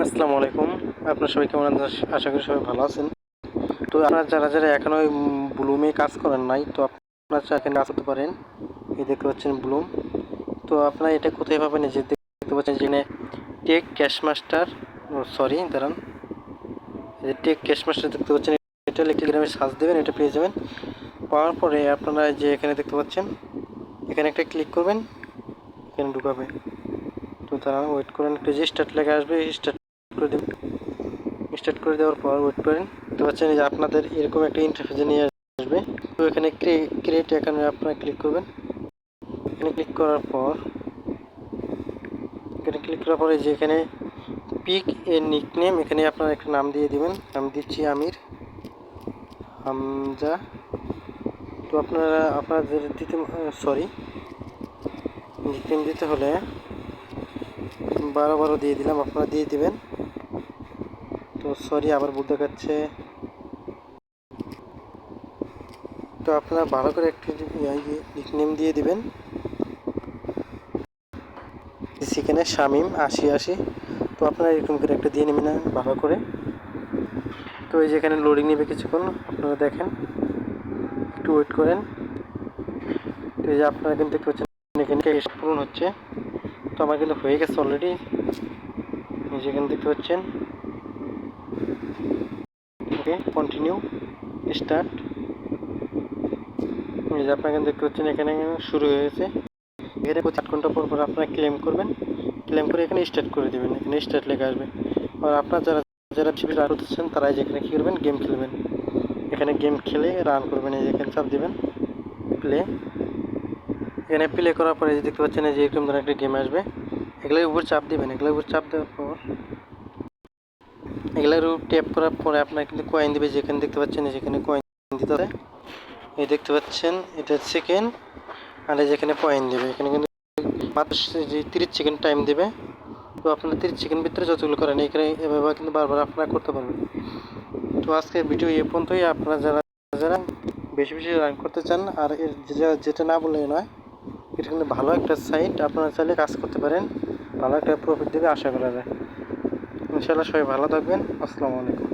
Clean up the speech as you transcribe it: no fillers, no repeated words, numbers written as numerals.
আসসালামু আলাইকুম। আপনারা সবাই কেমন আছেন? আশা করি সবাই ভালো আছেন। তো আপনারা যারা এখনো ব্লুমে কাজ করেন নাই, তো আপনারা এখানে কাজ করতে পারেন। এই দেখতে পাচ্ছেন ব্লুম। তো আপনারা এটা কোথায় পাবেন? এই যে দেখতে পাচ্ছেন যেখানে টেক ক্যাশ মাস্টার, সরি দাঁড়ান, এই যে টেক ক্যাশ মাস্টার দেখতে পাচ্ছেন, এটা টেলিগ্রামে সার্চ দেবেন, এটা পেয়ে যাবেন। পাওয়ার পরে আপনারা যে এখানে দেখতে পাচ্ছেন, এখানে একটা ক্লিক করবেন, এখানে ঢুকাবে। তো তারা ওয়েট করেন, একটু যে স্টার্ট লেখা আসবে, স্টার্ট করে দেবেন। স্টার্ট করে দেওয়ার পর ওয়েট করেন। দেখতে পাচ্ছেন যে আপনাদের এরকম একটা ইন্টারফেসে নিয়ে আসবে। তো এখানে ক্রিয়েট অ্যাকাউন্টে আপনারা ক্লিক করবেন। এখানে ক্লিক করার পর এই যে এখানে পিক এ নিকনেম, এখানে আপনারা একটা নাম দিয়ে দিবেন। নাম দিচ্ছি আমির হামজা। তো আপনাদের দিতে নিকনেম দিতে হলে 12 দিয়ে দিলাম, আপনারা দিয়ে দিবেন। তো সরি, আবার ভুল দেখাচ্ছে। তো আপনারা ভালো করে একটু নিকনেম দিয়ে দিবেন। সেখানে শামিম 8080। তো আপনারা এরকম করে একটা দিয়ে নেবেন ভালো করে। তো এই যে এখানে লোডিং নেবে কিছুক্ষণ, আপনারা দেখেন, একটু ওয়েট করেন। তো এই যে আপনারা কিন্তু দেখতে পাচ্ছেন এখানে পূরণ হচ্ছে। তো আমার কিন্তু হয়ে গেছে অলরেডি। এই যে এখানে দেখতে পাচ্ছেন, ওকে কন্টিনিউ স্টার্ট। এই যে আপনারা কিন্তু দেখতে পাচ্ছেন এখানে শুরু হয়ে গেছে। এখানে 4 ঘন্টা পর আপনারা ক্লেম করবেন। ক্লেম করে এখানে স্টার্ট করে দেবেন, এখানে স্টার্ট লেখা আসবে। আর আপনারা যারা পিসি রান করতেছেন তারা যেখানে কী করবেন, গেম খেলবেন। এখানে গেম খেলে রান করবেন। এই যে এখানে চাপ দেবেন প্লে। এখানে প্লে করার পরে দেখতে পাচ্ছেন যে এরকম ধরনের একটা গেম আসবে। এগুলোর উপর চাপ দিবেন। এগুলোর উপর চাপ দেওয়ার পর এগুলোর উপর ট্যাপ করার পরে আপনার কিন্তু কয়েন দিবে। যেখানে দেখতে পাচ্ছেন যেখানে কয়েন দিতে হবে, এই দেখতে পাচ্ছেন এটা সেকেন্ড। আর যেখানে কয়েন দেবে, এখানে কিন্তু মাত্র 30 সেকেন্ড টাইম দেবে। তো আপনারা 30 সেকেন্ড ভিতরে যতগুলো করেন এখানে এভাবে কিন্তু বারবার আপনারা করতে পারবেন। তো আজকে ভিডিও এই পর্যন্তই। আপনারা যারা যারা বেশি বেশি রান করতে চান, আর যেটা না বললে নয়, এটা কিন্তু ভালো একটা সাইট, আপনারা চাইলে কাজ করতে পারেন। ভালো একটা প্রফিট দেবে আশা করা যায়। ইনশাআল্লাহ সবাই ভালো থাকবেন। আসসালামু আলাইকুম।